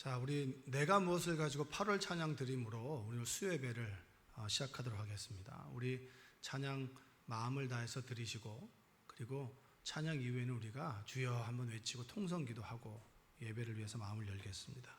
자, 우리 내가 무엇을 가지고 8월 찬양 드림으로 오늘 수요예배를 시작하도록 하겠습니다. 우리 찬양 마음을 다해서 드리시고, 그리고 찬양 이후에는 우리가 주여 한번 외치고 통성기도 하고 예배를 위해서 마음을 열겠습니다.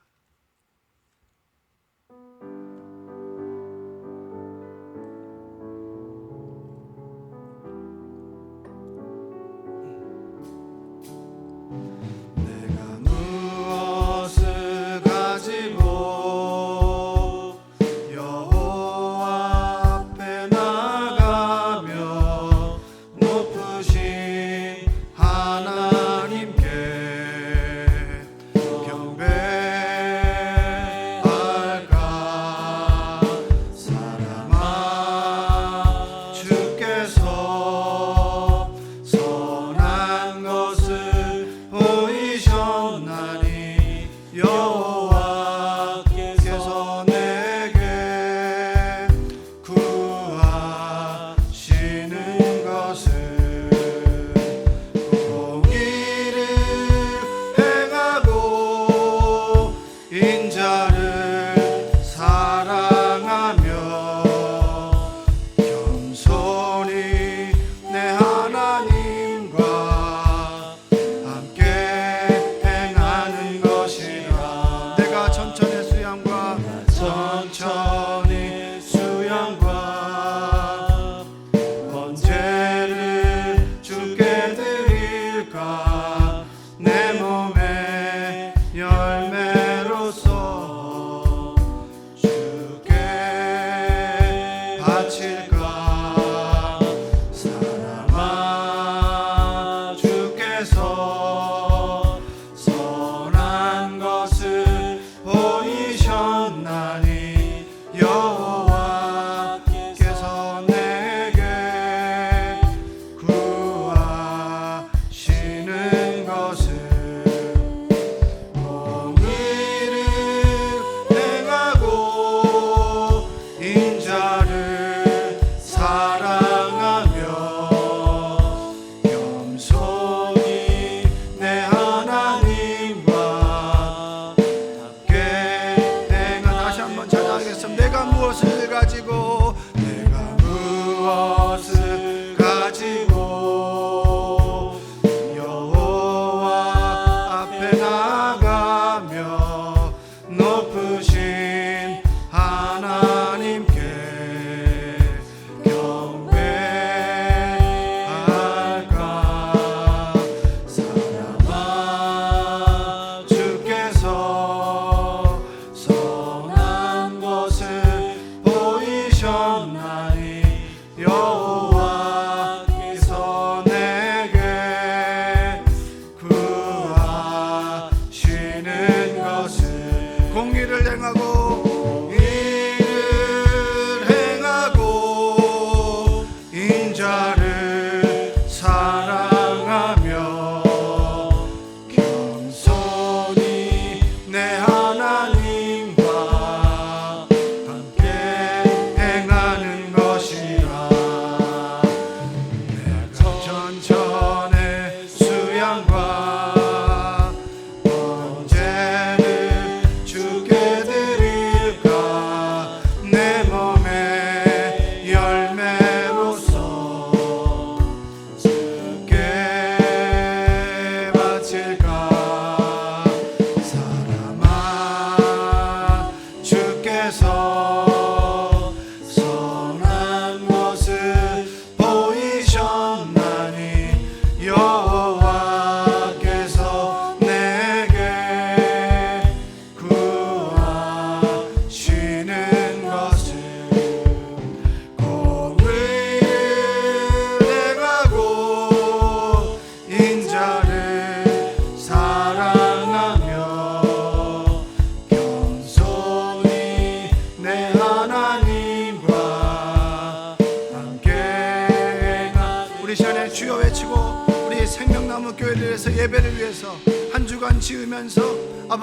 예배를 위해서 한 주간 지으면서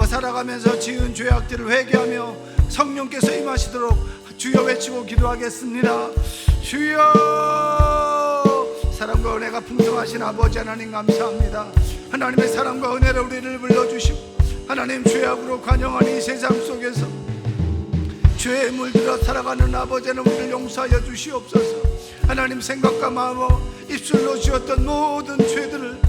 살아가면서 지은 죄악들을 회개하며 성령께서 임하시도록 주여 외치고 기도하겠습니다. 주여, 사랑과 은혜가 풍성하신 아버지 하나님 감사합니다. 하나님의 사랑과 은혜를 우리를 불러주시고 하나님, 죄악으로 관영한 이 세상 속에서 죄에 물들어 살아가는 아버지 하나님, 우리를 용서하여 주시옵소서. 하나님, 생각과 마음으로 입술로 지었던 모든 죄들을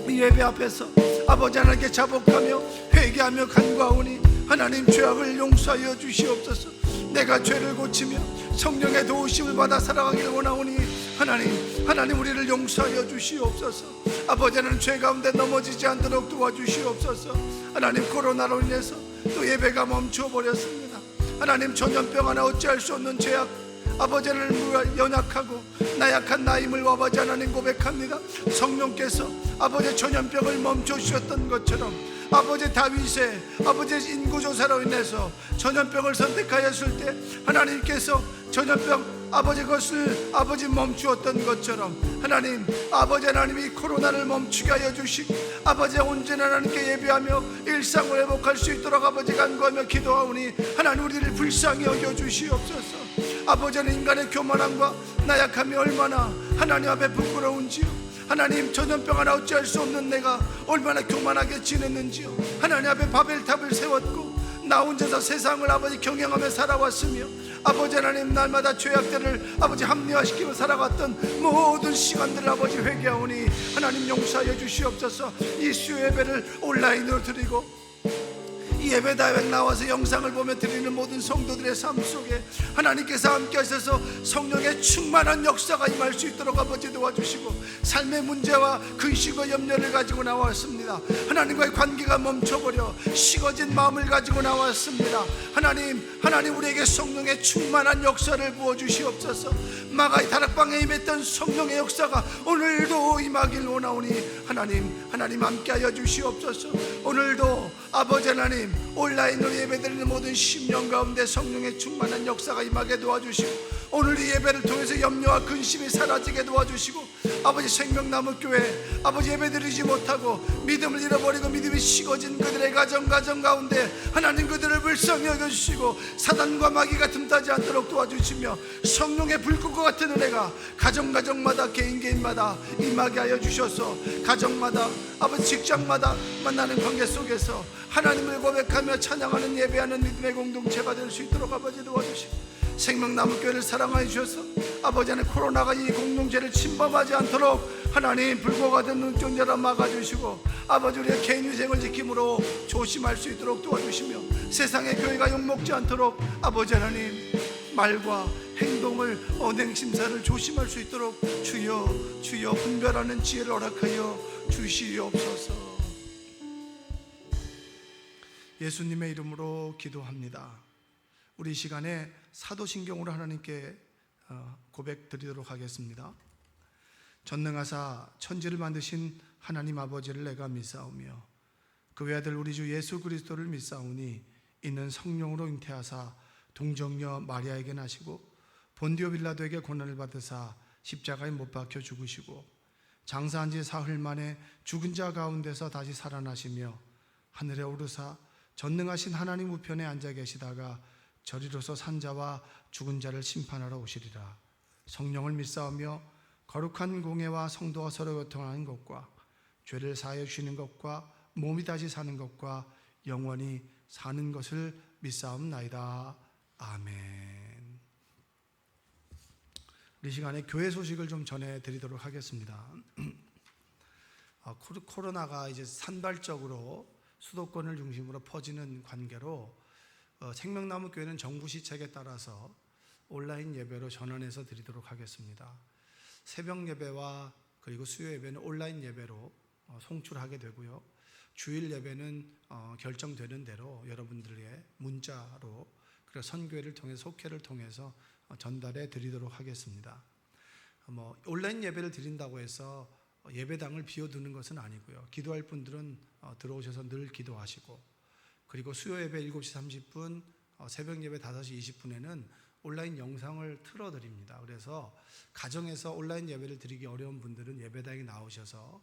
이 예배 앞에서 아버지 하나님께 자복하며 회개하며 간구하오니 하나님, 죄악을 용서하여 주시옵소서. 내가 죄를 고치며 성령의 도우심을 받아 살아가기를 원하오니 하나님 우리를 용서하여 주시옵소서. 아버지 하나님, 죄 가운데 넘어지지 않도록 도와주시옵소서. 하나님, 코로나로 인해서 또 예배가 멈춰버렸습니다. 하나님, 전염병 하나 어찌할 수 없는 죄악, 아버지 하나님, 연약하고 나약한 나임을 아버지 하나님 고백합니다. 성령께서 아버지 전염병을 멈춰주셨던 것처럼 아버지 다윗의 아버지 인구조사로 인해서 전염병을 선택하였을 때 하나님께서 전염병 아버지 것을 아버지 멈추었던 것처럼 하나님, 아버지 하나님이 코로나를 멈추게 하여 주시고 아버지 온전히 하나님께 예배하며 일상을 회복할 수 있도록 아버지 간구하며 기도하오니 하나님, 우리를 불쌍히 여겨 주시옵소서. 아버지 하나님, 인간의 교만함과 나약함이 얼마나 하나님 앞에 부끄러운지요. 하나님, 전염병 하나 어찌할 수 없는 내가 얼마나 교만하게 지냈는지요. 하나님 앞에 바벨탑을 세웠고 나 혼자서 세상을 아버지 경영하며 살아왔으며 아버지 하나님, 날마다 죄악들을 아버지 합리화시키며 살아갔던 모든 시간들을 아버지 회개하오니 하나님, 용서하여 주시옵소서. 이 수요 예배를 온라인으로 드리고 이 예배당에 나와서 영상을 보며 드리는 모든 성도들의 삶 속에 하나님께서 함께 하셔서 성령의 충만한 역사가 임할 수 있도록 아버지 도와주시고, 삶의 문제와 근심과 염려를 가지고 나왔습니다. 하나님과의 관계가 멈춰버려 식어진 마음을 가지고 나왔습니다. 하나님 우리에게 성령의 충만한 역사를 부어주시옵소서. 마가의 다락방에 임했던 성령의 역사가 오늘도 임하길 원하오니 하나님 함께하여 주시옵소서. 오늘도 아버지 하나님, 온라인으로 예배드리는 모든 심령 가운데 성령의 충만한 역사가 임하게 도와주시고, 오늘 이 예배를 통해서 염려와 근심이 사라지게 도와주시고, 아버지 생명나무교회 아버지 예배드리지 못하고 믿음을 잃어버리고 믿음이 식어진 그들의 가정 가운데 하나님, 그들을 불쌍히 여겨주시고 사단과 마귀가 틈타지 않도록 도와주시며 성령의 불꽃과 같은 은혜가 가정마다 개인마다 임하게 하여 주셔서 가정마다 아버지 직장마다 만나는 관계 속에서 하나님을 고백하며 찬양하는 예배하는 믿음의 공동체가 될 수 있도록 아버지 도와주시고, 생명나무교회를 사랑하여 주셔서 아버지 하나님, 코로나가 이 공동체를 침범하지 않도록 하나님 불꽃 같은 눈동자로 막아주시고 아버지, 우리의 개인위생을 지킴으로 조심할 수 있도록 도와주시며 세상의 교회가 욕먹지 않도록 아버지 하나님, 말과 행동을 언행심사를 조심할 수 있도록 주여 분별하는 지혜를 허락하여 주시옵소서. 예수님의 이름으로 기도합니다. 우리 시간에 사도신경으로 하나님께 고백 드리도록 하겠습니다. 전능하사 천지를 만드신 하나님 아버지를 내가 믿사오며 그 외아들 우리 주 예수 그리스도를 믿사오니 이는 성령으로 잉태하사 동정녀 마리아에게 나시고 본디오 빌라도에게 고난을 받으사 십자가에 못 박혀 죽으시고 장사한 지 사흘 만에 죽은 자 가운데서 다시 살아나시며 하늘에 오르사 전능하신 하나님 우편에 앉아 계시다가 저리로서 산자와 죽은 자를 심판하러 오시리라. 성령을 믿사오며 거룩한 공예와 성도와 서로 교통하는 것과 죄를 사하여 주시는 것과 몸이 다시 사는 것과 영원히 사는 것을 믿사옵나이다. 아멘. 우리 시간에 교회 소식을 좀 전해드리도록 하겠습니다. 코로나가 이제 산발적으로 수도권을 중심으로 퍼지는 관계로 생명나무 교회는 정부 시책에 따라서 온라인 예배로 전환해서 드리도록 하겠습니다. 새벽 예배와 그리고 수요 예배는 온라인 예배로 송출하게 되고요. 주일 예배는 결정되는 대로 여러분들의 문자로 그리고 선교회를 통해서 속회를 통해서 전달해 드리도록 하겠습니다. 온라인 예배를 드린다고 해서 예배당을 비워두는 것은 아니고요. 기도할 분들은 들어오셔서 늘 기도하시고, 그리고 수요 예배 7시 30분, 새벽 예배 5시 20분에는 온라인 영상을 틀어드립니다. 그래서 가정에서 온라인 예배를 드리기 어려운 분들은 예배당에 나오셔서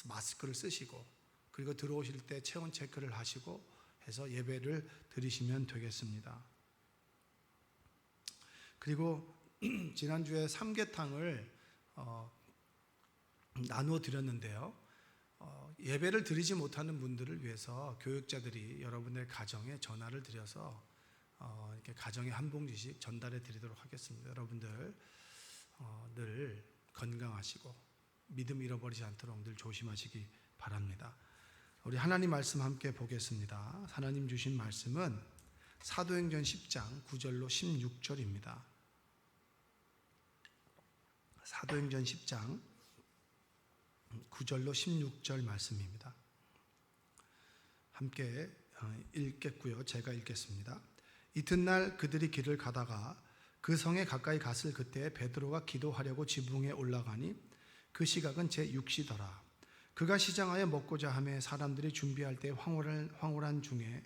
마스크를 쓰시고 그리고 들어오실 때 체온 체크를 하시고 해서 예배를 드리시면 되겠습니다. 그리고 지난주에 삼계탕을 나누어 드렸는데요. 예배를 드리지 못하는 분들을 위해서 교육자들이 여러분의 가정에 전화를 드려서 이렇게 가정에 한 봉지씩 전달해 드리도록 하겠습니다. 여러분들 늘 건강하시고 믿음 잃어버리지 않도록 늘 조심하시기 바랍니다. 우리 하나님 말씀 함께 보겠습니다. 하나님 주신 말씀은 사도행전 10장 9절로 16절입니다. 사도행전 10장 9절로 16절 말씀입니다. 함께 읽겠고요. 제가 읽겠습니다. 이튿날 그들이 길을 가다가 그 성에 가까이 갔을 그때 베드로가 기도하려고 지붕에 올라가니 그 시각은 제6시더라. 그가 시장하여 먹고자 하며 사람들이 준비할 때 황홀한 중에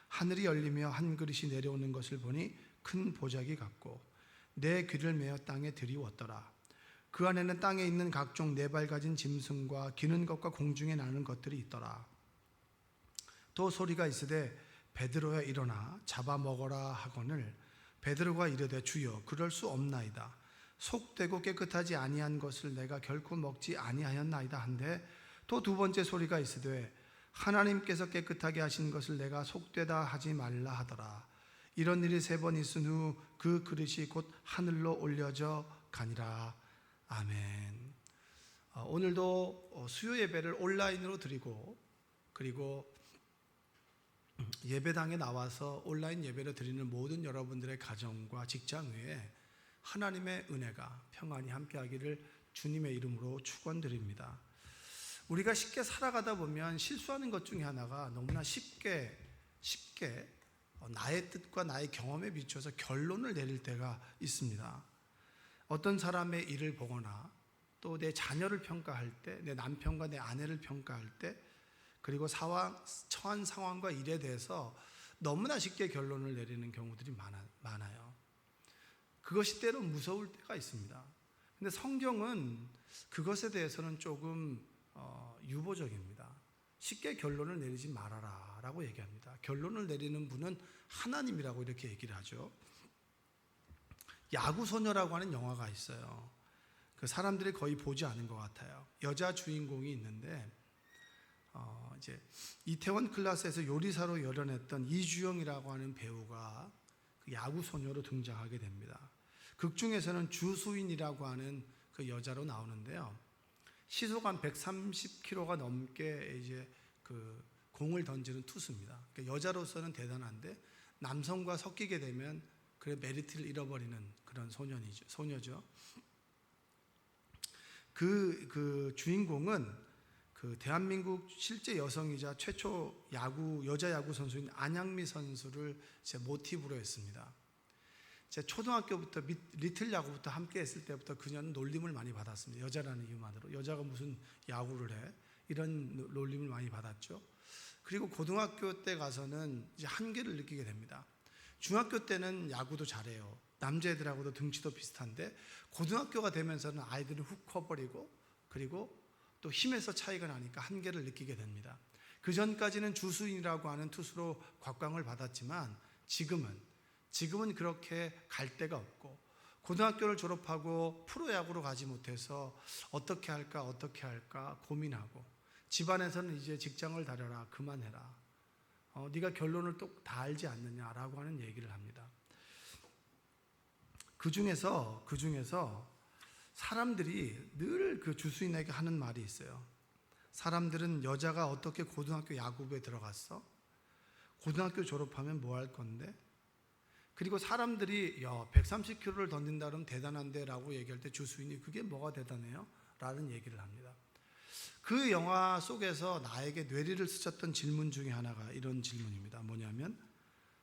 하늘이 열리며 한 그릇이 내려오는 것을 보니 큰 보자기 같고 내 귀를 메어 땅에 들이웠더라. 그 안에는 땅에 있는 각종 네 발 가진 짐승과 기는 것과 공중에 나는 것들이 있더라. 또 소리가 있으되 베드로야 일어나 잡아먹어라 하거늘 베드로가 이르되 주여 그럴 수 없나이다. 속되고 깨끗하지 아니한 것을 내가 결코 먹지 아니하였나이다 한데 또 두 번째 소리가 있으되 하나님께서 깨끗하게 하신 것을 내가 속되다 하지 말라 하더라. 이런 일이 3번 있은 후 그 그릇이 곧 하늘로 올려져 가니라. 아멘. 오늘도 수요 예배를 온라인으로 드리고 그리고 예배당에 나와서 온라인 예배를 드리는 모든 여러분들의 가정과 직장 외에 하나님의 은혜가 평안히 함께하기를 주님의 이름으로 축원드립니다. 우리가 쉽게 살아가다 보면 실수하는 것 중에 하나가 너무나 쉽게 나의 뜻과 나의 경험에 비춰서 결론을 내릴 때가 있습니다. 어떤 사람의 일을 보거나 또 내 자녀를 평가할 때, 내 남편과 내 아내를 평가할 때, 그리고 처한 상황과 일에 대해서 너무나 쉽게 결론을 내리는 경우들이 많아요. 그것이 때로 무서울 때가 있습니다. 근데 성경은 그것에 대해서는 조금 유보적입니다. 쉽게 결론을 내리지 말아라 라고 얘기합니다. 결론을 내리는 분은 하나님이라고 이렇게 얘기를 하죠. 야구소녀라고 하는 영화가 있어요. 그 사람들이 거의 보지 않은 것 같아요. 여자 주인공이 있는데 이제 이태원 클라스에서 요리사로 열연했던 이주영이라고 하는 배우가 그 야구소녀로 등장하게 됩니다. 극 중에서는 주수인이라고 하는 그 여자로 나오는데요. 시속 한 130km가 넘게 이제 그 공을 던지는 투수입니다. 그러니까 여자로서는 대단한데 남성과 섞이게 되면 그 메리트를 잃어버리는 그런 소녀죠. 그 주인공은 그 대한민국 실제 여성이자 최초 여자 야구 선수인 안양미 선수를 제 모티브로 했습니다. 제 초등학교부터 리틀 야구부터 함께 했을 때부터 그녀는 놀림을 많이 받았습니다. 여자라는 이유만으로. 여자가 무슨 야구를 해? 이런 놀림을 많이 받았죠. 그리고 고등학교 때 가서는 이제 한계를 느끼게 됩니다. 중학교 때는 야구도 잘해요. 남자애들하고도 등치도 비슷한데 고등학교가 되면서는 아이들은 훅 커버리고 그리고 또 힘에서 차이가 나니까 한계를 느끼게 됩니다. 그 전까지는 주수인이라고 하는 투수로 곽광을 받았지만 지금은 그렇게 갈 데가 없고 고등학교를 졸업하고 프로야구로 가지 못해서 어떻게 할까 고민하고 집안에서는 이제 직장을 다려라 그만해라 네가 결론을 또 다 알지 않느냐라고 하는 얘기를 합니다. 그 중에서 사람들이 늘 그 주수인에게 하는 말이 있어요. 사람들은 여자가 어떻게 고등학교 야구부에 들어갔어? 고등학교 졸업하면 뭐 할 건데? 그리고 사람들이 130km를 던진다 그러면 대단한데 라고 얘기할 때 주수인이 그게 뭐가 대단해요? 라는 얘기를 합니다. 그 영화 속에서 나에게 뇌리를 스쳤던 질문 중에 하나가 이런 질문입니다. 뭐냐면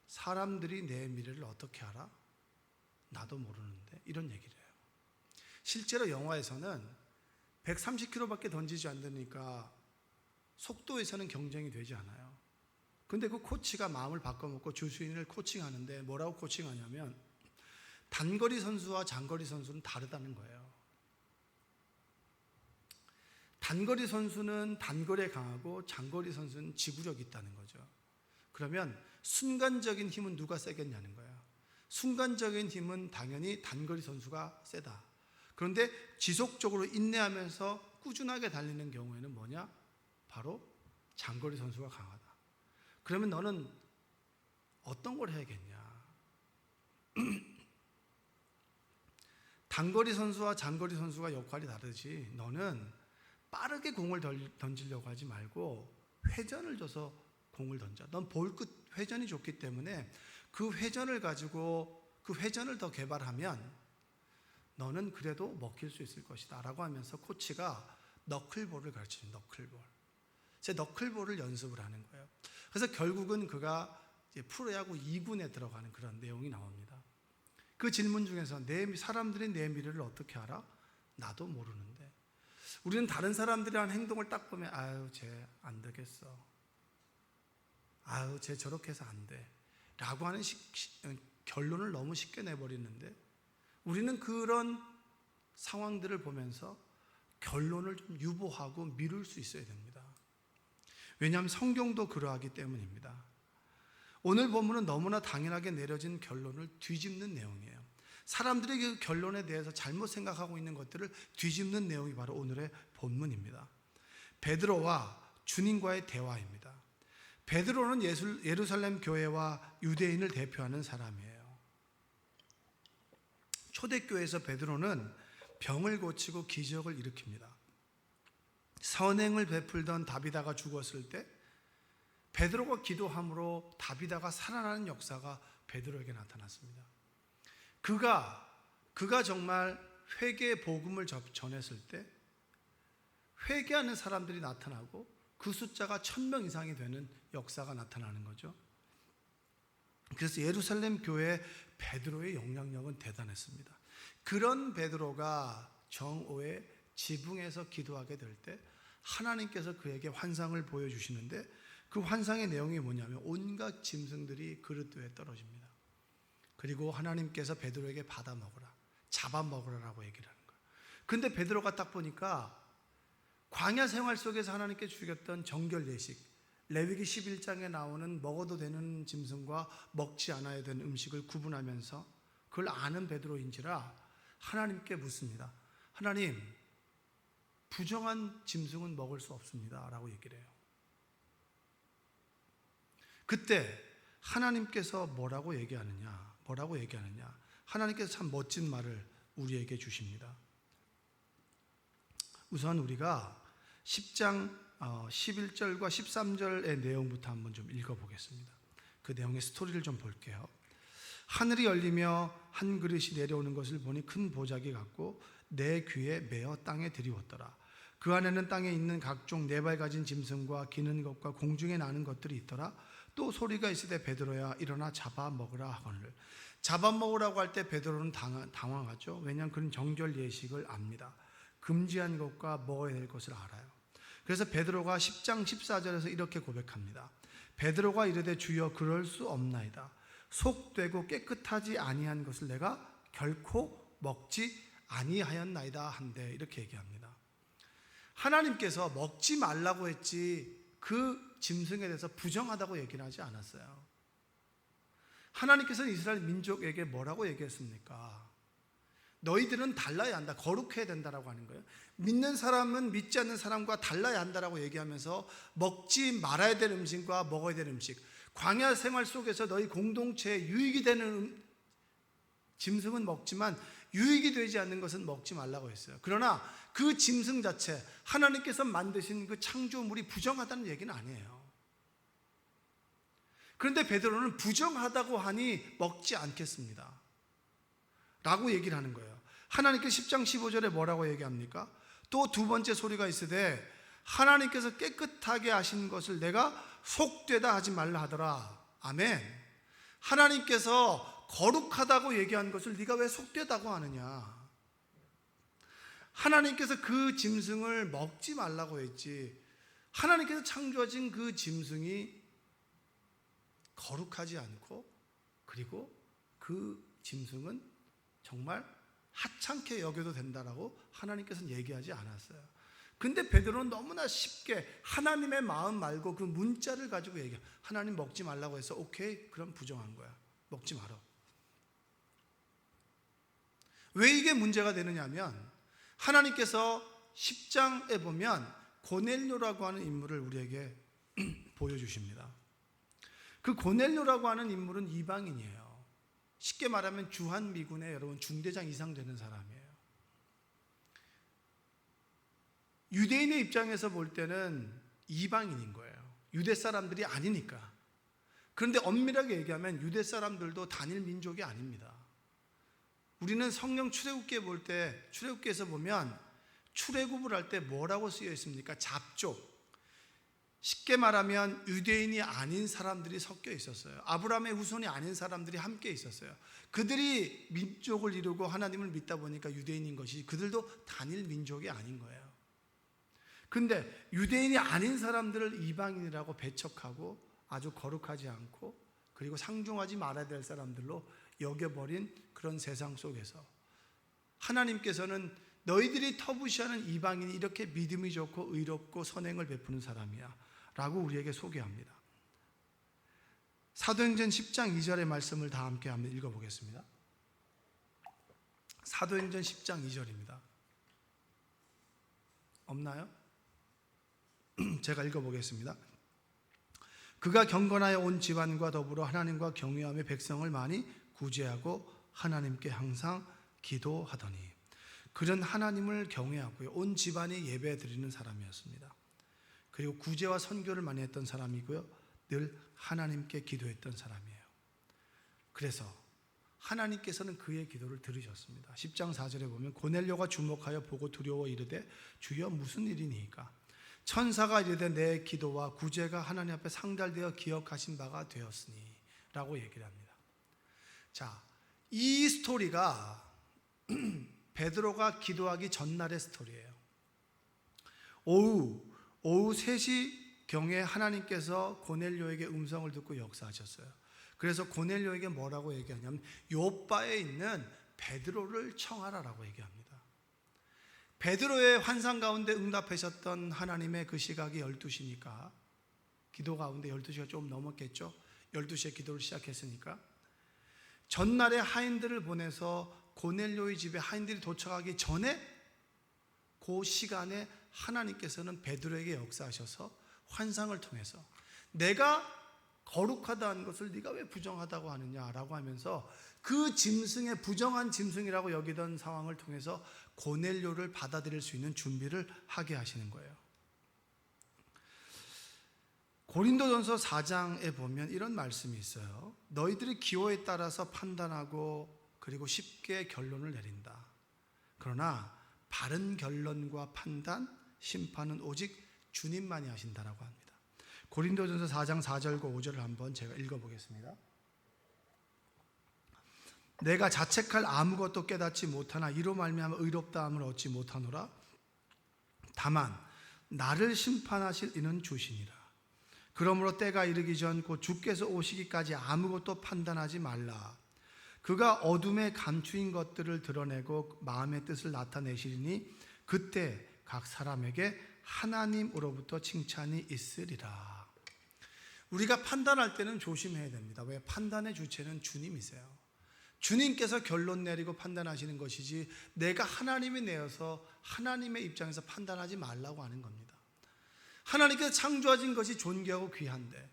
사람들이 내 미래를 어떻게 알아? 나도 모르는데 이런 얘기를 해요. 실제로 영화에서는 130km밖에 던지지 않으니까 속도에서는 경쟁이 되지 않아요. 근데 그 코치가 마음을 바꿔먹고 주수인을 코칭하는데 뭐라고 코칭하냐면 단거리 선수와 장거리 선수는 다르다는 거예요. 단거리 선수는 단거리에 강하고 장거리 선수는 지구력이 있다는 거죠. 그러면 순간적인 힘은 누가 세겠냐는 거예요. 순간적인 힘은 당연히 단거리 선수가 세다. 그런데 지속적으로 인내하면서 꾸준하게 달리는 경우에는 뭐냐? 바로 장거리 선수가 강하다. 그러면 너는 어떤 걸 해야겠냐? 단거리 선수와 장거리 선수가 역할이 다르지. 너는 빠르게 공을 던지려고 하지 말고 회전을 줘서 공을 던져. 넌 볼 끝 회전이 좋기 때문에 그 회전을 가지고 그 회전을 더 개발하면 너는 그래도 먹힐 수 있을 것이다 라고 하면서 코치가 너클볼을 가르치는 너클볼. 제 너클볼을 연습을 하는 거예요. 그래서 결국은 그가 이제 프로야구 2군에 들어가는 그런 내용이 나옵니다. 그 질문 중에서 사람들이 내 미래를 어떻게 알아? 나도 모르는데. 우리는 다른 사람들이 하는 행동을 딱 보면 아유 쟤 안 되겠어. 아유 쟤 저렇게 해서 안 돼. 라고 하는 결론을 너무 쉽게 내버리는데 우리는 그런 상황들을 보면서 결론을 좀 유보하고 미룰 수 있어야 됩니다. 왜냐하면 성경도 그러하기 때문입니다. 오늘 본문은 너무나 당연하게 내려진 결론을 뒤집는 내용이에요. 사람들이 그 결론에 대해서 잘못 생각하고 있는 것들을 뒤집는 내용이 바로 오늘의 본문입니다. 베드로와 주님과의 대화입니다. 베드로는 예루살렘 교회와 유대인을 대표하는 사람이에요. 초대교회에서 베드로는 병을 고치고 기적을 일으킵니다. 선행을 베풀던 다비다가 죽었을 때 베드로가 기도함으로 다비다가 살아나는 역사가 베드로에게 나타났습니다. 그가 정말 회개의 복음을 전했을 때 회개하는 사람들이 나타나고 그 숫자가 1000명 이상이 되는 역사가 나타나는 거죠. 그래서 예루살렘 교회의 베드로의 영향력은 대단했습니다. 그런 베드로가 정오에 지붕에서 기도하게 될 때 하나님께서 그에게 환상을 보여주시는데 그 환상의 내용이 뭐냐면 온갖 짐승들이 그릇 위에 떨어집니다. 그리고 하나님께서 베드로에게 받아 먹으라, 잡아 먹으라라고 얘기를 하는 거예요. 근데 베드로가 딱 보니까 광야 생활 속에서 하나님께 주셨던 정결 예식, 레위기 11장에 나오는 먹어도 되는 짐승과 먹지 않아야 되는 음식을 구분하면서 그걸 아는 베드로인지라 하나님께 묻습니다. 하나님, 부정한 짐승은 먹을 수 없습니다 라고 얘기를 해요. 그때 하나님께서 뭐라고 얘기하느냐? 하나님께서 참 멋진 말을 우리에게 주십니다. 우선 우리가 10장 11절과 13절의 내용부터 한번 좀 읽어보겠습니다. 그 내용의 스토리를 좀 볼게요. 하늘이 열리며 한 그릇이 내려오는 것을 보니 큰 보자기 같고 내 귀에 메어 땅에 들이웠더라. 그 안에는 땅에 있는 각종 네 발 가진 짐승과 기는 것과 공중에 나는 것들이 있더라. 또 소리가 있으되 베드로야 일어나 잡아 먹으라 하거늘. 잡아 먹으라고 할 때 베드로는 당황하죠. 왜냐하면 그는 정결 예식을 압니다. 금지한 것과 먹어야 될 것을 알아요. 그래서 베드로가 10장 14절에서 이렇게 고백합니다. 베드로가 이르되 주여 그럴 수 없나이다. 속되고 깨끗하지 아니한 것을 내가 결코 먹지 아니하였나이다 한데 이렇게 얘기합니다. 하나님께서 먹지 말라고 했지 그 짐승에 대해서 부정하다고 얘기는 하지 않았어요. 하나님께서는 이스라엘 민족에게 뭐라고 얘기했습니까? 너희들은 달라야 한다, 거룩해야 된다라고 하는 거예요. 믿는 사람은 믿지 않는 사람과 달라야 한다라고 얘기하면서 먹지 말아야 될 음식과 먹어야 될 음식, 광야 생활 속에서 너희 공동체에 유익이 되는 짐승은 먹지만 유익이 되지 않는 것은 먹지 말라고 했어요. 그러나 그 짐승 자체, 하나님께서 만드신 그 창조물이 부정하다는 얘기는 아니에요. 그런데 베드로는 부정하다고 하니 먹지 않겠습니다 라고 얘기를 하는 거예요. 하나님께서 10장 15절에 뭐라고 얘기합니까? 또 두 번째 소리가 있으되 하나님께서 깨끗하게 하신 것을 내가 속되다 하지 말라 하더라. 아멘. 하나님께서 거룩하다고 얘기한 것을 네가 왜 속되다고 하느냐? 하나님께서 그 짐승을 먹지 말라고 했지, 하나님께서 창조하신 그 짐승이 거룩하지 않고 그리고 그 짐승은 정말 하찮게 여겨도 된다라고 하나님께서는 얘기하지 않았어요. 근데 베드로는 너무나 쉽게 하나님의 마음 말고 그 문자를 가지고 얘기해. 하나님 먹지 말라고 해서 오케이, 그럼 부정한 거야. 먹지 말어. 왜 이게 문제가 되느냐면 하나님께서 10장에 보면 고넬료라고 하는 인물을 우리에게 보여주십니다. 그 고넬료라고 하는 인물은 이방인이에요. 쉽게 말하면 주한미군의 여러분 중대장 이상 되는 사람이에요. 유대인의 입장에서 볼 때는 이방인인 거예요. 유대 사람들이 아니니까. 그런데 엄밀하게 얘기하면 유대 사람들도 단일 민족이 아닙니다. 우리는 성령 출애굽기에 볼 때, 출애굽기에서 보면 출애굽을 할 때 뭐라고 쓰여 있습니까? 잡족. 쉽게 말하면 유대인이 아닌 사람들이 섞여 있었어요. 아브라함의 후손이 아닌 사람들이 함께 있었어요. 그들이 민족을 이루고 하나님을 믿다 보니까 유대인인 것이, 그들도 단일 민족이 아닌 거예요. 근데 유대인이 아닌 사람들을 이방인이라고 배척하고 아주 거룩하지 않고 그리고 상종하지 말아야 될 사람들로 여겨버린 그런 세상 속에서 하나님께서는 너희들이 터부시하는 이방인이 이렇게 믿음이 좋고 의롭고 선행을 베푸는 사람이야 라고 우리에게 소개합니다. 사도행전 10장 2절의 말씀을 다 함께 한번 읽어보겠습니다. 사도행전 10장 2절입니다. 없나요? 제가 읽어보겠습니다. 그가 경건하여 온 집안과 더불어 하나님과 경외하며 백성을 많이 구제하고 하나님께 항상 기도하더니, 그는 하나님을 경외하고요 온 집안이 예배 드리는 사람이었습니다. 그리고 구제와 선교를 많이 했던 사람이고요 늘 하나님께 기도했던 사람이에요. 그래서 하나님께서는 그의 기도를 들으셨습니다. 10장 4절에 보면 고넬료가 주목하여 보고 두려워 이르되 주여 무슨 일이니까? 천사가 이르되 내 기도와 구제가 하나님 앞에 상달되어 기억하신 바가 되었으니 라고 얘기를 합니다. 자, 이 스토리가 베드로가 기도하기 전날의 스토리예요. 오후 3시경에 하나님께서 고넬료에게 음성을 듣고 역사하셨어요. 그래서 고넬료에게 뭐라고 얘기하냐면 요바에 있는 베드로를 청하라라고 얘기합니다. 베드로의 환상 가운데 응답하셨던 하나님의 그 시각이 12시니까 기도 가운데 12시가 좀 넘었겠죠. 12시에 기도를 시작했으니까 전날에 하인들을 보내서 고넬료의 집에 하인들이 도착하기 전에 그 시간에 하나님께서는 베드로에게 역사하셔서 환상을 통해서 내가 거룩하다는 것을 네가 왜 부정하다고 하느냐라고 하면서 그 짐승의 부정한 짐승이라고 여기던 상황을 통해서 고넬료를 받아들일 수 있는 준비를 하게 하시는 거예요. 고린도전서 4장에 보면 이런 말씀이 있어요. 너희들이 기호에 따라서 판단하고 그리고 쉽게 결론을 내린다. 그러나 바른 결론과 판단, 심판은 오직 주님만이 하신다라고 합니다. 고린도전서 4장 4절과 5절을 한번 제가 읽어보겠습니다. 내가 자책할 아무것도 깨닫지 못하나 이로 말미암아 의롭다함을 얻지 못하노라. 다만 나를 심판하실 이는 주시니라. 그러므로 때가 이르기 전 곧 주께서 오시기까지 아무것도 판단하지 말라. 그가 어둠에 감추인 것들을 드러내고 마음의 뜻을 나타내시리니 그때 각 사람에게 하나님으로부터 칭찬이 있으리라. 우리가 판단할 때는 조심해야 됩니다. 왜? 판단의 주체는 주님이세요. 주님께서 결론 내리고 판단하시는 것이지 내가 하나님이 내어서 하나님의 입장에서 판단하지 말라고 하는 겁니다. 하나님께서 창조하신 것이 존귀하고 귀한데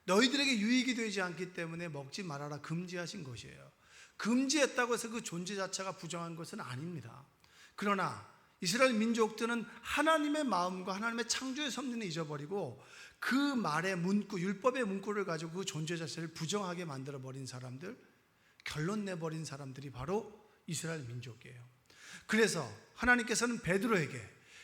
너희들에게 유익이 되지 않기 때문에 먹지 말아라 금지하신 것이에요. 금지했다고 해서 그 존재 자체가 부정한 것은 아닙니다. 그러나 이스라엘 민족들은 하나님의 마음과 하나님의 창조의 섭리는 잊어버리고 그 말의 문구, 율법의 문구를 가지고 그 존재 자체를 부정하게 만들어버린 사람들, 결론 내버린 사람들이 바로 이스라엘 민족이에요. 그래서 하나님께서는 베드로에게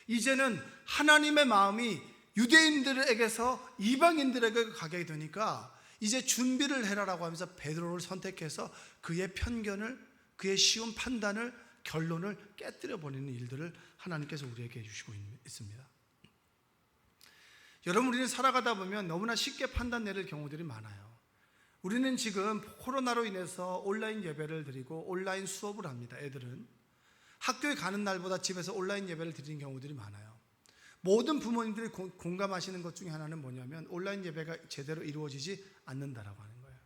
이제는 하나님의 마음이 유대인들에게서 이방인들에게 가게 되니까 이제 준비를 해라라고 하면서 베드로를 선택해서 그의 편견을, 그의 쉬운 판단을, 결론을 깨뜨려 버리는 일들을 하나님께서 우리에게 해주시고 있습니다. 여러분, 우리는 살아가다 보면 너무나 쉽게 판단 내릴 경우들이 많아요. 우리는 지금 코로나로 인해서 온라인 예배를 드리고 온라인 수업을 합니다. 애들은 학교에 가는 날보다 집에서 온라인 예배를 드리는 경우들이 많아요. 모든 부모님들이 공감하시는 것 중에 하나는 뭐냐면 온라인 예배가 제대로 이루어지지 않는다라고 하는 거예요.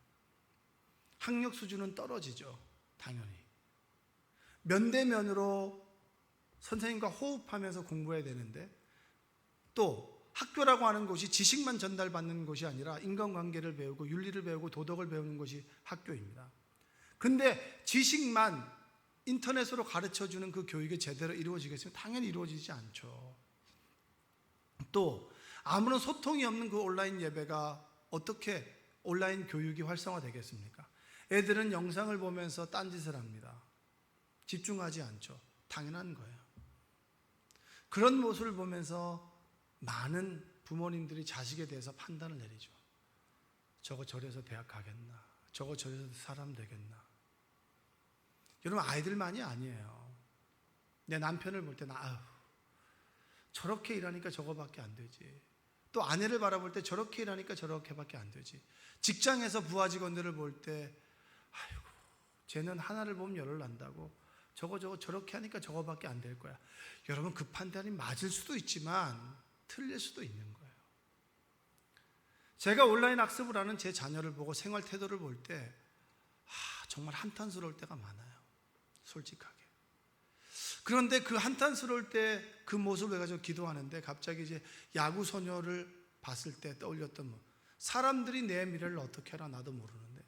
학력 수준은 떨어지죠. 당연히. 면대면으로 선생님과 호흡하면서 공부해야 되는데 또 학교라고 하는 곳이 지식만 전달받는 곳이 아니라 인간관계를 배우고 윤리를 배우고 도덕을 배우는 것이 학교입니다. 근데 지식만 인터넷으로 가르쳐주는 그 교육이 제대로 이루어지겠습니까? 당연히 이루어지지 않죠. 또 아무런 소통이 없는 그 온라인 예배가 어떻게 온라인 교육이 활성화되겠습니까? 애들은 영상을 보면서 딴짓을 합니다. 집중하지 않죠. 당연한 거예요. 그런 모습을 보면서 많은 부모님들이 자식에 대해서 판단을 내리죠. 저거 저래서 대학 가겠나? 저거 저래서 사람 되겠나? 여러분, 아이들만이 아니에요. 내 남편을 볼 때는 저렇게 일하니까 저거밖에 안 되지. 또 아내를 바라볼 때 저렇게 일하니까 저렇게밖에 안 되지. 직장에서 부하 직원들을 볼 때 아이고, 쟤는 하나를 보면 열을 난다고. 저거 저렇게 하니까 저거밖에 안 될 거야. 여러분, 그 판단이 맞을 수도 있지만 틀릴 수도 있는 거예요. 제가 온라인 학습을 하는 제 자녀를 보고 생활 태도를 볼 때 정말 한탄스러울 때가 많아요. 솔직하게. 그런데 그 한탄스러울 때 그 모습을 가지고 기도하는데 갑자기 이제 야구 소녀를 봤을 때 떠올렸던 사람들이 내 미래를 어떻게 알아? 나도 모르는데.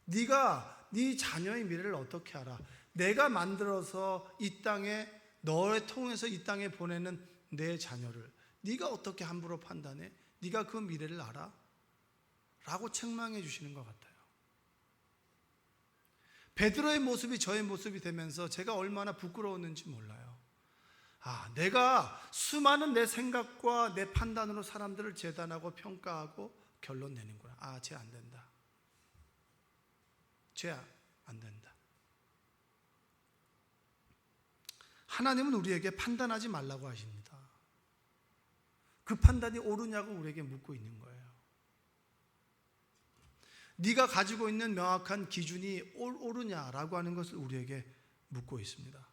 네가 네 자녀의 미래를 어떻게 알아? 내가 만들어서 이 땅에 너를 통해서 이 땅에 보내는 내 자녀를 네가 어떻게 함부로 판단해? 네가 그 미래를 알아? 라고 책망해 주시는 것 같아요. 베드로의 모습이 저의 모습이 되면서 제가 얼마나 부끄러웠는지 몰라요. 내가 수많은 내 생각과 내 판단으로 사람들을 재단하고 평가하고 결론 내는구나. 쟤 안 된다. 쟤 안 된다. 하나님은 우리에게 판단하지 말라고 하십니다. 그 판단이 옳으냐고 우리에게 묻고 있는 거예요. 네가 가지고 있는 명확한 기준이 옳으냐라고 하는 것을 우리에게 묻고 있습니다.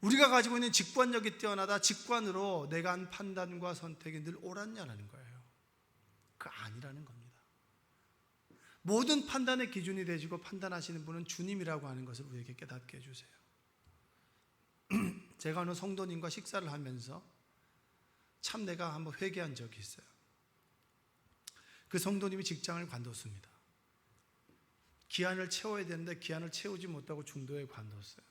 우리가 가지고 있는 직관력이 뛰어나다 직관으로 내가 한 판단과 선택이 늘 옳았냐라는 거예요. 그 아니라는 겁니다. 모든 판단의 기준이 되시고 판단하시는 분은 주님이라고 하는 것을 우리에게 깨닫게 해주세요. 제가 어느 성도님과 식사를 하면서 참 내가 한번 회개한 적이 있어요. 그 성도님이 직장을 관뒀습니다. 기한을 채워야 되는데 기한을 채우지 못하고 중도에 관뒀어요.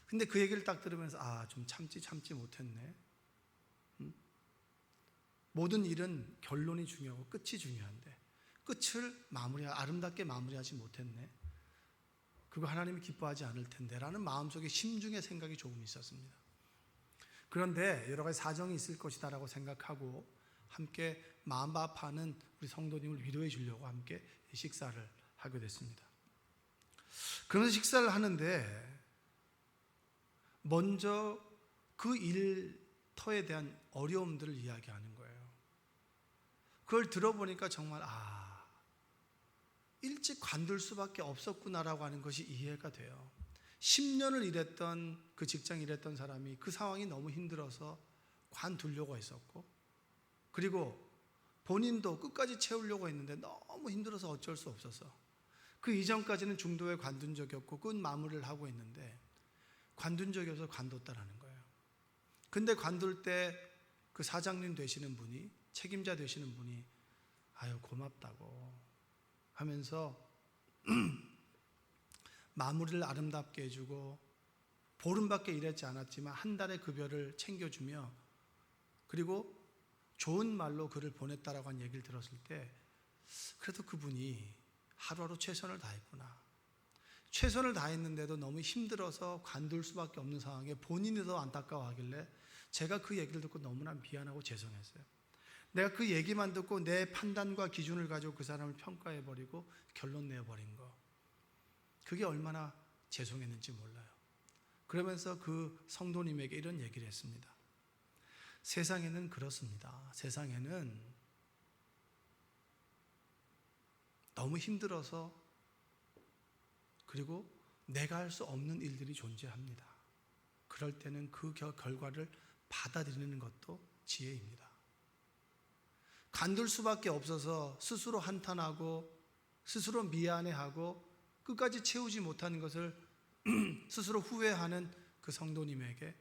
근데 그 얘기를 딱 들으면서 좀 참지 못했네. 모든 일은 결론이 중요하고 끝이 중요한데 끝을 아름답게 마무리하지 못했네. 그거 하나님이 기뻐하지 않을 텐데 라는 마음속에 심중의 생각이 조금 있었습니다. 그런데 여러 가지 사정이 있을 것이다 라고 생각하고 함께 마음 아파하는 우리 성도님을 위로해 주려고 함께 식사를 하게 됐습니다. 그러면서 식사를 하는데 먼저 그 일터에 대한 어려움들을 이야기하는 거예요. 그걸 들어보니까 정말 일찍 관둘 수밖에 없었구나라고 하는 것이 이해가 돼요. 10년을 일했던 그 직장 일했던 사람이 그 상황이 너무 힘들어서 관두려고 했었고, 그리고 본인도 끝까지 채우려고 했는데 너무 힘들어서 어쩔 수 없어서 그 이전까지는 중도에 관둔 적이 없고 끝 마무리를 하고 있는데 관둔 적이 없어서 관뒀다라는 거예요. 근데 관둘 때 그 사장님 되시는 분이, 책임자 되시는 분이 고맙다고 하면서 마무리를 아름답게 해주고 보름밖에 일하지 않았지만 한 달의 급여를 챙겨주며 그리고 좋은 말로 그를 보냈다라고 한 얘기를 들었을 때 그래도 그분이 하루하루 최선을 다했구나. 최선을 다했는데도 너무 힘들어서 관둘 수밖에 없는 상황에 본인이 더 안타까워하길래 제가 그 얘기를 듣고 너무나 미안하고 죄송했어요. 내가 그 얘기만 듣고 내 판단과 기준을 가지고 그 사람을 평가해버리고 결론 내버린 거, 그게 얼마나 죄송했는지 몰라요. 그러면서 그 성도님에게 이런 얘기를 했습니다. 세상에는 그렇습니다. 세상에는 너무 힘들어서 그리고 내가 할 수 없는 일들이 존재합니다. 그럴 때는 그 결과를 받아들이는 것도 지혜입니다. 관둘 수밖에 없어서 스스로 한탄하고 스스로 미안해하고 끝까지 채우지 못하는 것을 스스로 후회하는 그 성도님에게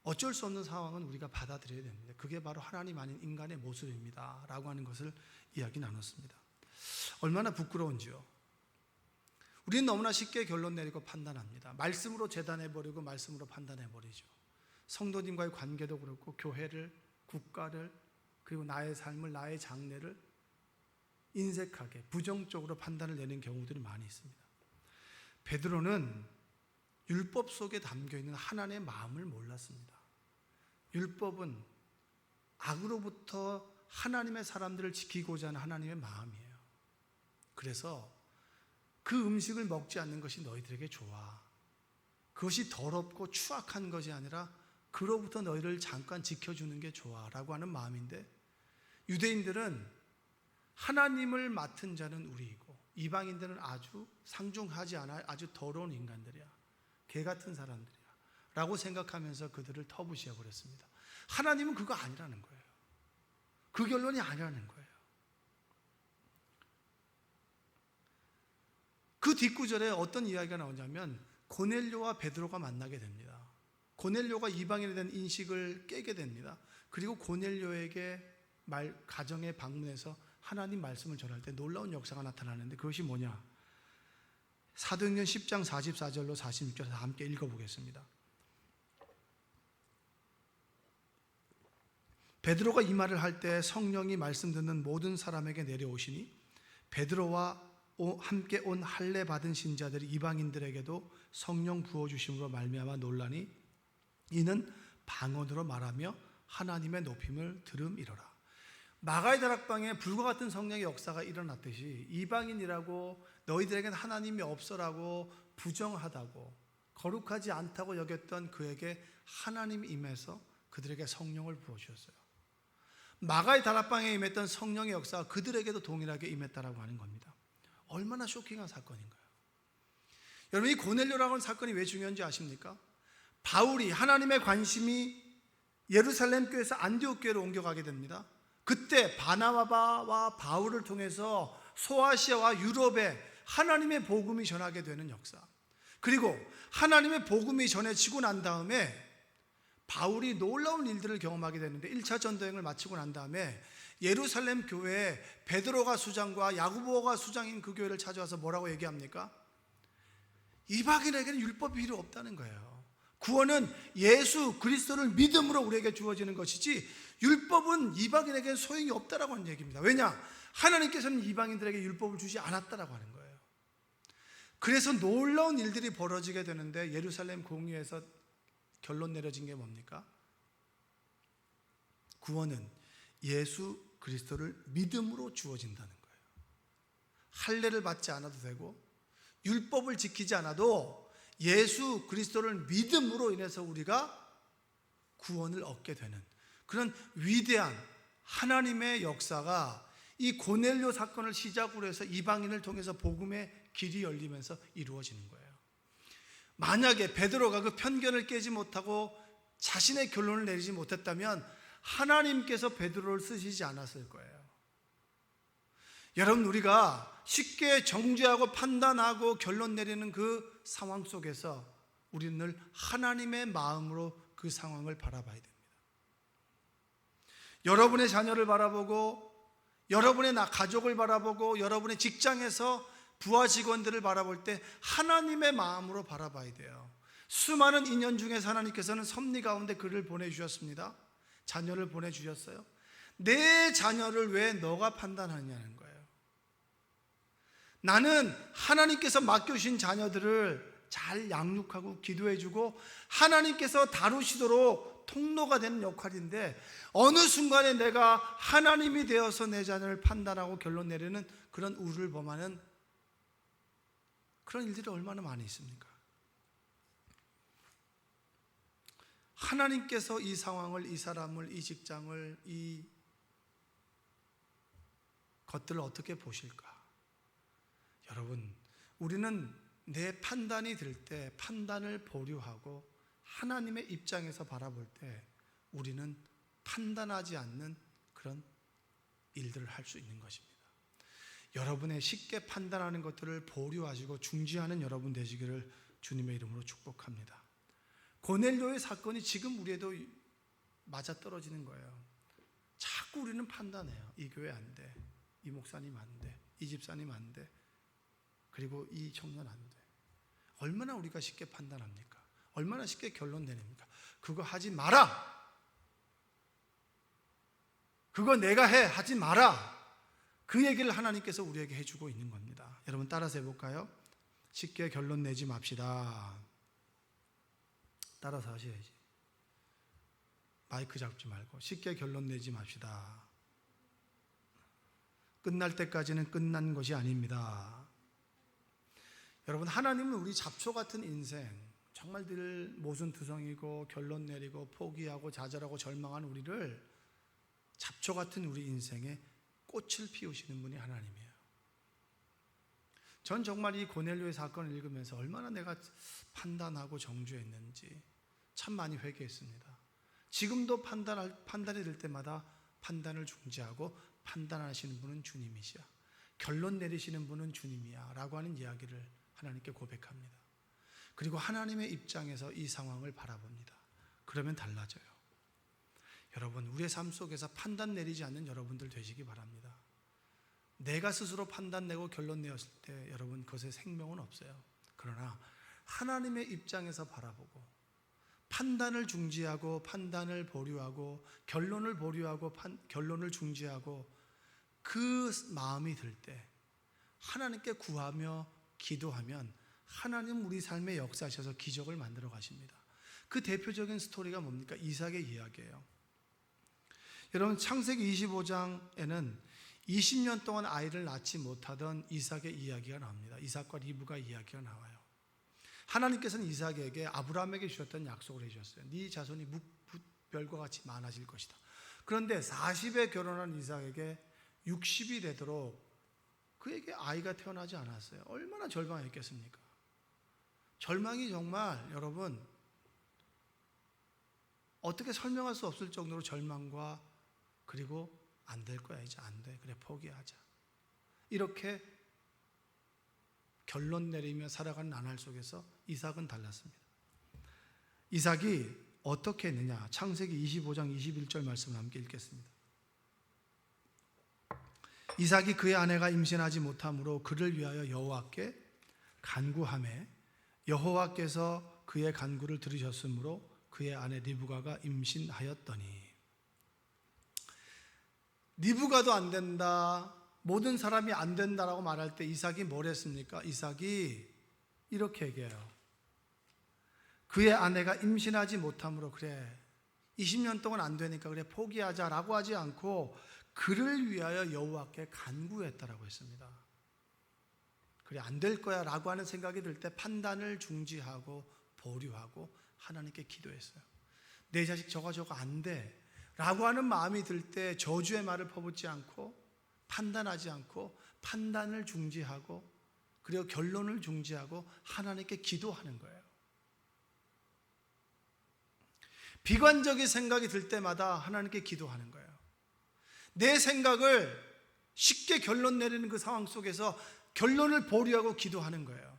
어쩔 수 없는 상황은 우리가 받아들여야 됩니다. 그게 바로 하나님 아닌 인간의 모습입니다 라고 하는 것을 이야기 나눴습니다. 얼마나 부끄러운지요. 우리는 너무나 쉽게 결론 내리고 판단합니다. 말씀으로 재단해버리고 말씀으로 판단해버리죠. 성도님과의 관계도 그렇고 교회를, 국가를, 그리고 나의 삶을, 나의 장래를 인색하게 부정적으로 판단을 내는 경우들이 많이 있습니다. 베드로는 율법 속에 담겨있는 하나님의 마음을 몰랐습니다. 율법은 악으로부터 하나님의 사람들을 지키고자 하는 하나님의 마음이에요. 그래서 그 음식을 먹지 않는 것이 너희들에게 좋아. 그것이 더럽고 추악한 것이 아니라 그로부터 너희를 잠깐 지켜주는 게 좋아 라고 하는 마음인데, 유대인들은 하나님을 맡은 자는 우리이고 이방인들은 아주 상중하지 않아 아주 더러운 인간들이야, 개 같은 사람들이야 라고 생각하면서 그들을 터부시해 버렸습니다. 하나님은 그거 아니라는 거예요. 그 결론이 아니라는 거예요. 그 뒷구절에 어떤 이야기가 나오냐면 고넬료와 베드로가 만나게 됩니다. 고넬료가 이방인에 대한 인식을 깨게 됩니다. 그리고 고넬료에게 가정에 방문해서 하나님 말씀을 전할 때 놀라운 역사가 나타나는데, 그것이 뭐냐? 사도행전 10장 44절로 46절에서 함께 읽어보겠습니다. 베드로가 이 말을 할 때 성령이 말씀 듣는 모든 사람에게 내려오시니 베드로와 함께 온 할례 받은 신자들이 이방인들에게도 성령 부어주심으로 말미암아 놀라니 이는 방언으로 말하며 하나님의 높임을 들음이로라. 마가의 다락방에 불과 같은 성령의 역사가 일어났듯이 이방인이라고 너희들에게는 하나님이 없어라고 부정하다고 거룩하지 않다고 여겼던 그에게 하나님이 임해서 그들에게 성령을 부어주셨어요. 마가의 다락방에 임했던 성령의 역사가 그들에게도 동일하게 임했다라고 하는 겁니다. 얼마나 쇼킹한 사건인가요? 여러분, 이 고넬료라고 하는 사건이 왜 중요한지 아십니까? 바울이, 하나님의 관심이 예루살렘 교회에서 안디옥 교회로 옮겨가게 됩니다. 그때 바나바와 바울을 통해서 소아시아와 유럽에 하나님의 복음이 전하게 되는 역사, 그리고 하나님의 복음이 전해지고 난 다음에 바울이 놀라운 일들을 경험하게 되는데, 1차 전도행을 마치고 난 다음에 예루살렘 교회에 베드로가 수장과 야고보가 수장인 그 교회를 찾아와서 뭐라고 얘기합니까? 이방인에게는 율법이 필요 없다는 거예요. 구원은 예수 그리스도를 믿음으로 우리에게 주어지는 것이지 율법은 이방인에게는 소용이 없다라고 하는 얘기입니다. 왜냐? 하나님께서는 이방인들에게 율법을 주지 않았다라고 하는 거예요. 그래서 놀라운 일들이 벌어지게 되는데, 예루살렘 공의회에서 결론 내려진 게 뭡니까? 구원은 예수 그리스도를 믿음으로 주어진다는 거예요. 할례를 받지 않아도 되고 율법을 지키지 않아도 예수 그리스도를 믿음으로 인해서 우리가 구원을 얻게 되는 그런 위대한 하나님의 역사가 이 고넬료 사건을 시작으로 해서 이방인을 통해서 복음의 길이 열리면서 이루어지는 거예요. 만약에 베드로가 그 편견을 깨지 못하고 자신의 결론을 내리지 못했다면 하나님께서 베드로를 쓰시지 않았을 거예요. 여러분, 우리가 쉽게 정죄하고 판단하고 결론 내리는 그 상황 속에서 우리는 늘 하나님의 마음으로 그 상황을 바라봐야 됩니다. 여러분의 자녀를 바라보고, 여러분의 가족을 바라보고, 여러분의 직장에서 부하 직원들을 바라볼 때 하나님의 마음으로 바라봐야 돼요. 수많은 인연 중에서 하나님께서는 섭리 가운데 그를 보내주셨습니다. 자녀를 보내주셨어요. 내 자녀를 왜 너가 판단하느냐는 거예요. 나는 하나님께서 맡겨주신 자녀들을 잘 양육하고 기도해주고 하나님께서 다루시도록 통로가 되는 역할인데, 어느 순간에 내가 하나님이 되어서 내 자녀를 판단하고 결론 내리는 그런 우를 범하는 그런 일들이 얼마나 많이 있습니까? 하나님께서 이 상황을, 이 사람을, 이 직장을, 이 것들을 어떻게 보실까? 여러분, 우리는 내 판단이 들 때 판단을 보류하고 하나님의 입장에서 바라볼 때 우리는 판단하지 않는 그런 일들을 할 수 있는 것입니다. 여러분의 쉽게 판단하는 것들을 보류하시고 중지하는 여러분 되시기를 주님의 이름으로 축복합니다. 고넬료의 사건이 지금 우리에도 맞아떨어지는 거예요. 자꾸 우리는 판단해요. 이 교회 안 돼, 이 목사님 안 돼, 이 집사님 안 돼, 그리고 이 청년 안 돼. 얼마나 우리가 쉽게 판단합니까? 얼마나 쉽게 결론 내립니까? 그거 하지 마라, 그거 내가 해, 하지 마라. 그 얘기를 하나님께서 우리에게 해주고 있는 겁니다. 여러분 따라서 해볼까요? 쉽게 결론 내지 맙시다. 따라서 하셔야지. 마이크 잡지 말고 쉽게 결론 내지 맙시다. 끝날 때까지는 끝난 것이 아닙니다. 여러분, 하나님은 우리 잡초 같은 인생, 정말 늘 모순투성이고 결론 내리고 포기하고 좌절하고 절망한 우리를, 잡초 같은 우리 인생에 꽃을 피우시는 분이 하나님이에요. 전 정말 이 고넬료의 사건을 읽으면서 얼마나 내가 판단하고 정죄했는지 참 많이 회개했습니다. 지금도 판단이 될 때마다 판단을 중지하고 판단하시는 분은 주님이시야, 결론 내리시는 분은 주님이야 라고 하는 이야기를 하나님께 고백합니다. 그리고 하나님의 입장에서 이 상황을 바라봅니다. 그러면 달라져요. 여러분, 우리의 삶 속에서 판단 내리지 않는 여러분들 되시기 바랍니다. 내가 스스로 판단 내고 결론 내었을 때 여러분, 그것에 생명은 없어요. 그러나 하나님의 입장에서 바라보고 판단을 중지하고 판단을 보류하고 결론을 보류하고 결론을 중지하고 그 마음이 들 때 하나님께 구하며 기도하면 하나님 우리 삶에 역사하셔서 기적을 만들어 가십니다. 그 대표적인 스토리가 뭡니까? 이삭의 이야기예요. 여러분, 창세기 25장에는 20년 동안 아이를 낳지 못하던 이삭의 이야기가 나옵니다. 이삭과 리브가 이야기가 나와요. 하나님께서는 이삭에게 아브라함에게 주셨던 약속을 해주셨어요. 네 자손이 별과 같이 많아질 것이다. 그런데 40에 결혼한 이삭에게 60이 되도록 그에게 아이가 태어나지 않았어요. 얼마나 절망했겠습니까? 절망이 정말 여러분 어떻게 설명할 수 없을 정도로 절망과, 그리고 안 될 거야, 이제 안 돼, 그래 포기하자, 이렇게 결론 내리며 살아가는 나날 속에서 이삭은 달랐습니다. 이삭이 어떻게 했느냐? 창세기 25장 21절 말씀을 함께 읽겠습니다. 이삭이 그의 아내가 임신하지 못함으로 그를 위하여 여호와께 간구하매 여호와께서 그의 간구를 들으셨으므로 그의 아내 리브가가 임신하였더니. 리브가도 안 된다, 모든 사람이 안 된다라고 말할 때 이삭이 뭘 했습니까? 이삭이 이렇게 얘기해요. 그의 아내가 임신하지 못함으로 그래 20년 동안 안 되니까 그래 포기하자라고 하지 않고 그를 위하여 여호와께 간구했다라고 했습니다. 그래 안 될 거야 라고 하는 생각이 들 때 판단을 중지하고 보류하고 하나님께 기도했어요. 내 자식 저거 안 돼 라고 하는 마음이 들 때 저주의 말을 퍼붓지 않고 판단하지 않고 판단을 중지하고 그리고 결론을 중지하고 하나님께 기도하는 거예요. 비관적인 생각이 들 때마다 하나님께 기도하는 거예요. 내 생각을 쉽게 결론 내리는 그 상황 속에서 결론을 보류하고 기도하는 거예요.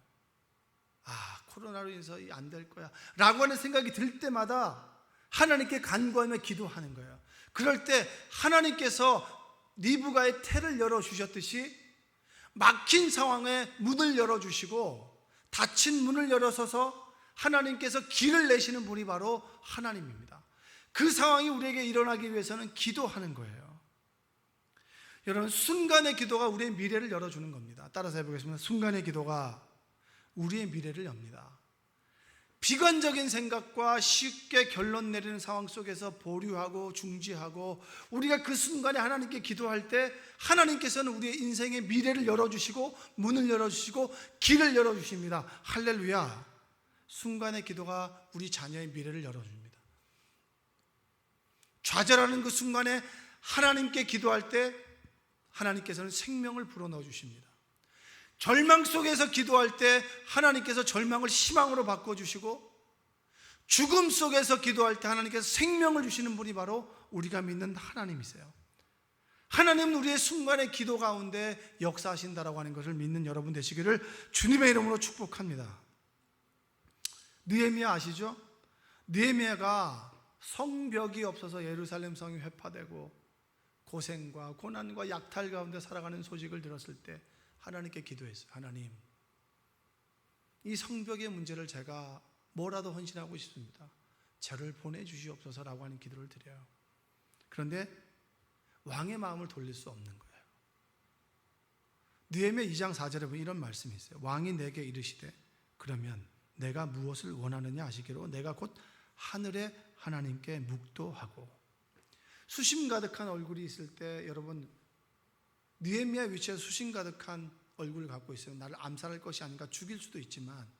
아, 코로나로 인해서 안 될 거야 라고 하는 생각이 들 때마다 하나님께 간구하며 기도하는 거예요. 그럴 때 하나님께서 리브가의 태를 열어주셨듯이 막힌 상황에 문을 열어주시고 닫힌 문을 열어서서 하나님께서 길을 내시는 분이 바로 하나님입니다. 그 상황이 우리에게 일어나기 위해서는 기도하는 거예요. 여러분, 순간의 기도가 우리의 미래를 열어주는 겁니다. 따라서 해보겠습니다. 순간의 기도가 우리의 미래를 엽니다. 비관적인 생각과 쉽게 결론 내리는 상황 속에서 보류하고 중지하고 우리가 그 순간에 하나님께 기도할 때 하나님께서는 우리의 인생의 미래를 열어주시고 문을 열어주시고 길을 열어주십니다. 할렐루야. 순간의 기도가 우리 자녀의 미래를 열어줍니다. 좌절하는 그 순간에 하나님께 기도할 때 하나님께서는 생명을 불어넣어 주십니다. 절망 속에서 기도할 때 하나님께서 절망을 희망으로 바꿔주시고 죽음 속에서 기도할 때 하나님께서 생명을 주시는 분이 바로 우리가 믿는 하나님이세요. 하나님은 우리의 순간의 기도 가운데 역사하신다라고 하는 것을 믿는 여러분 되시기를 주님의 이름으로 축복합니다. 느헤미야 아시죠? 느헤미야가 성벽이 없어서 예루살렘 성이 회파되고 고생과 고난과 약탈 가운데 살아가는 소식을 들었을 때 하나님께 기도했어요. 하나님, 이 성벽의 문제를 제가 뭐라도 헌신하고 싶습니다. 저를 보내주시옵소서라고 하는 기도를 드려요. 그런데 왕의 마음을 돌릴 수 없는 거예요. 느헤미야 2장 4절에 보면 이런 말씀이 있어요. 왕이 내게 이르시되 그러면 내가 무엇을 원하느냐 하시기로 내가 곧 하늘의 하나님께 묵도하고. 수심 가득한 얼굴이 있을 때 여러분, 느헤미야 위치에 수심 가득한 얼굴을 갖고 있어요. 나를 암살할 것이 아닌가, 죽일 수도 있지만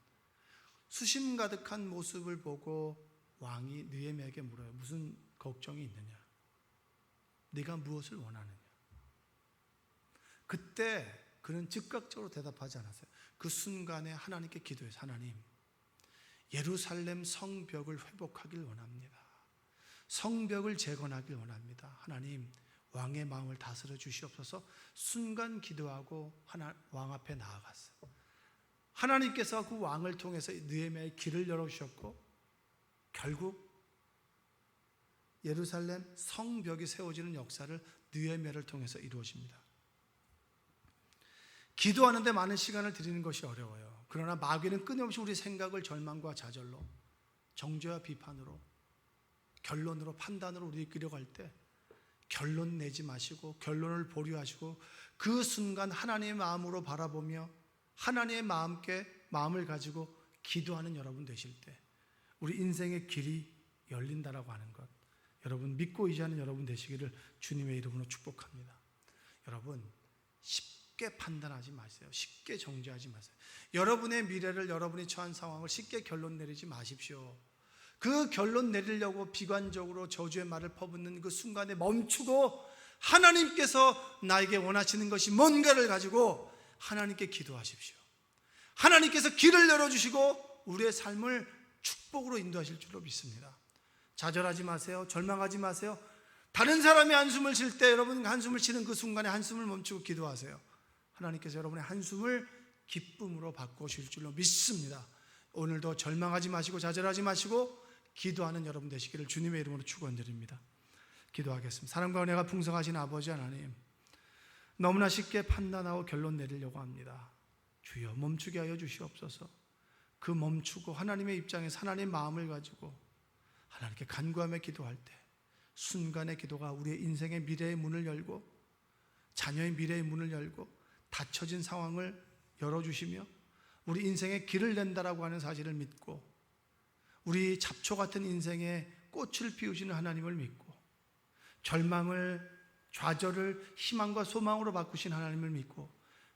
수심 가득한 모습을 보고 왕이 느헤미야에게 물어요. 무슨 걱정이 있느냐? 네가 무엇을 원하느냐? 그때 그는 즉각적으로 대답하지 않았어요. 그 순간에 하나님께 기도해서 하나님, 예루살렘 성벽을 회복하길 원합니다. 성벽을 재건하길 원합니다. 하나님, 왕의 마음을 다스려 주시옵소서. 순간 기도하고 왕 앞에 나아갔어요. 하나님께서 그 왕을 통해서 느헤미야의 길을 열어주셨고 결국 예루살렘 성벽이 세워지는 역사를 느헤미야를 통해서 이루어집니다. 기도하는데 많은 시간을 들이는 것이 어려워요. 그러나 마귀는 끊임없이 우리 생각을 절망과 좌절로, 정죄와 비판으로, 결론으로, 판단으로 우리 이끌어갈 때 결론 내지 마시고 결론을 보류하시고 그 순간 하나님의 마음으로 바라보며 하나님의 마음을 가지고 기도하는 여러분 되실 때 우리 인생의 길이 열린다라고 하는 것, 여러분 믿고 의지하는 여러분 되시기를 주님의 이름으로 축복합니다. 여러분, 쉽게 판단하지 마세요. 쉽게 정죄하지 마세요. 여러분의 미래를, 여러분이 처한 상황을 쉽게 결론 내리지 마십시오. 그 결론 내리려고 비관적으로 저주의 말을 퍼붓는 그 순간에 멈추고 하나님께서 나에게 원하시는 것이 뭔가를 가지고 하나님께 기도하십시오. 하나님께서 길을 열어주시고 우리의 삶을 축복으로 인도하실 줄로 믿습니다. 좌절하지 마세요. 절망하지 마세요. 다른 사람이 한숨을 쉴 때 여러분 한숨을 쉬는 그 순간에 한숨을 멈추고 기도하세요. 하나님께서 여러분의 한숨을 기쁨으로 바꾸실 줄로 믿습니다. 오늘도 절망하지 마시고 좌절하지 마시고 기도하는 여러분 되시기를 주님의 이름으로 축원드립니다. 기도하겠습니다. 사랑과 은혜가 풍성하신 아버지 하나님, 너무나 쉽게 판단하고 결론 내리려고 합니다. 주여 멈추게 하여 주시옵소서. 그 멈추고 하나님의 입장에서 하나님의 마음을 가지고 하나님께 간구하며 기도할 때 순간의 기도가 우리의 인생의 미래의 문을 열고 자녀의 미래의 문을 열고 닫혀진 상황을 열어주시며 우리 인생의 길을 낸다라고 하는 사실을 믿고 우리 잡초 같은 인생에 꽃을 피우시는 하나님을 믿고 절망을, 좌절을 희망과 소망으로 바꾸신 하나님을 믿고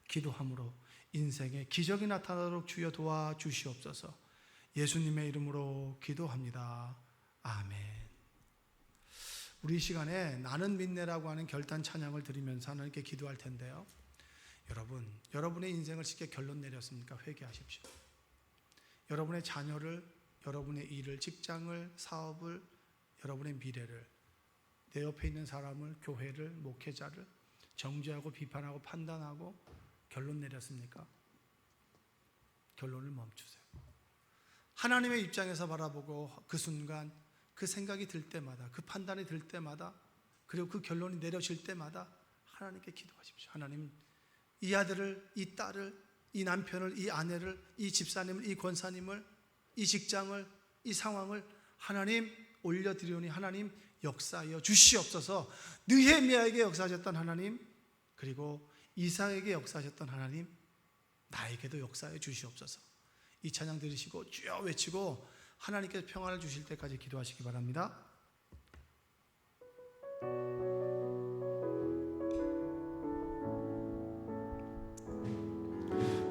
기도함으로 인생에 기적이 나타나도록 주여 도와주시옵소서. 예수님의 이름으로 기도합니다. 아멘. 우리 이 시간에 나는 믿네라고 하는 결단 찬양을 드리면서 하나님께 기도할 텐데요. 여러분의 인생을 쉽게 결론 내렸습니까? 회개하십시오. 여러분의 자녀를, 여러분의 일을, 직장을, 사업을, 여러분의 미래를, 내 옆에 있는 사람을, 교회를, 목회자를 정죄하고 비판하고 판단하고 결론 내렸습니까? 결론을 멈추세요. 하나님의 입장에서 바라보고 그 순간 그 생각이 들 때마다, 그 판단이 들 때마다, 그리고 그 결론이 내려질 때마다 하나님께 기도하십시오. 하나님, 이 아들을, 이 딸을, 이 남편을, 이 아내를, 이 집사님을, 이 권사님을, 이 직장을, 이 상황을 하나님 올려드리오니 하나님 역사하여 주시옵소서. 느헤미야에게 역사하셨던 하나님, 그리고 이삭에게 역사하셨던 하나님, 나에게도 역사하여 주시옵소서. 이 찬양 들으시고 주여 외치고 하나님께서 평안을 주실 때까지 기도하시기 바랍니다.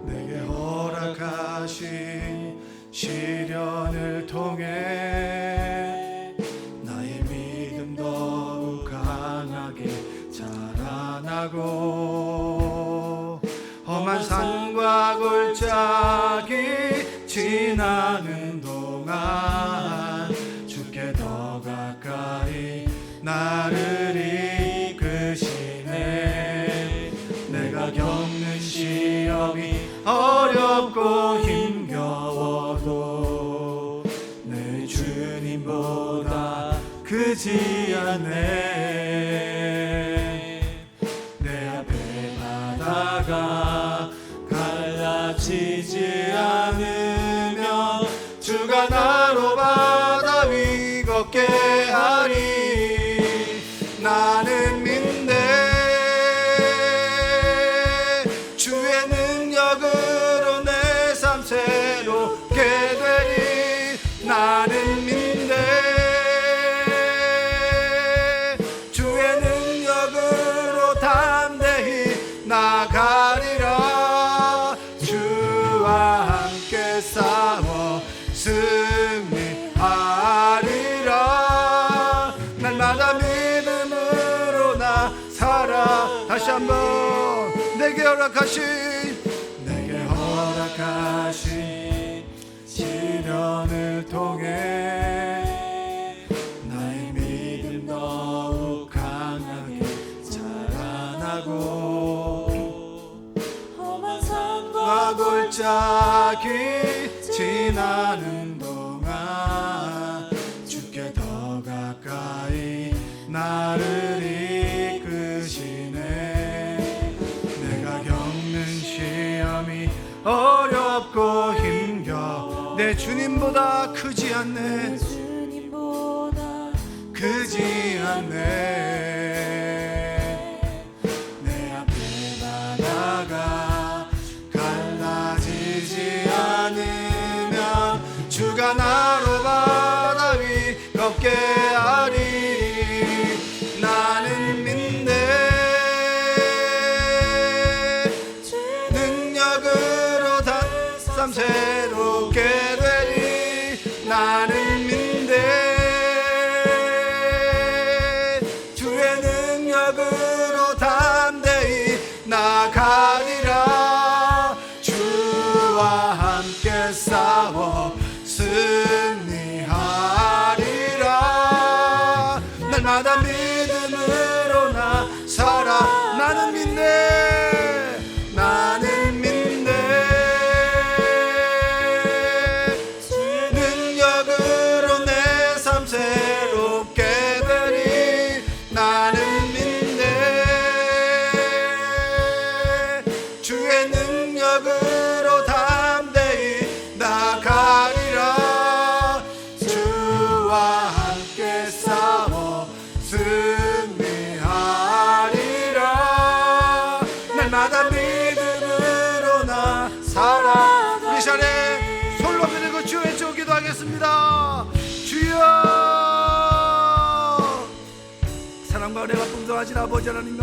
내게 허락하신 시련을 통해 나의 믿음 더욱 강하게 자라나고 험한 산과 골짜기 지나는 동안 주께 더 가까이 나를 이끄시네. 내가 겪는 시험이 어렵고 힘겨워도 내 주님 크지 않네. 내 앞에 바다가 갈라지지 않으면 주가 나로 바다 위 걷게 하리. 나는 믿네. 주의 능력으로 내 삶 새롭게 되리. 나는 믿네. 주의 능력으로 담대히 나가리라. 주와 함께 싸워 승리하리라. 날마다 믿음으로 나 살아. 다시 한번 내게 허락하신 시련을 통해 나의 믿음 더욱 강하게 자라나고 험한 산과 골짜기 지나는 동안 주께 더 가까이 나를 이끄시네. 내가 겪는 시험이 어렵고 힘겨 내 주님보다 크지 않네. 크지 않네. 내 앞에 바다가 갈라지지 않으면 주가 나로 바다 위 걷게 하리. 나는 믿네. 능력으로 삶 새롭게 되리. 나는 믿네. 주의 능력으로 담대히 나가리라. 주와 함께 싸워 승리하리라. 날마다 믿음으로 나 살아. 나는 믿네. 나는 믿네. 능력으로 내 삶 새롭게 되리. 나는 믿네. 주의 능력으로 담대히 나가리라. 주와 함께 싸워 승리하리라. 날마다 믿음으로 나 살아. 우리 시간에 손 높이 들고 주여 외쳐 기도하겠습니다. 주여, 사랑과 은혜가 풍성하신 아버지 하나님,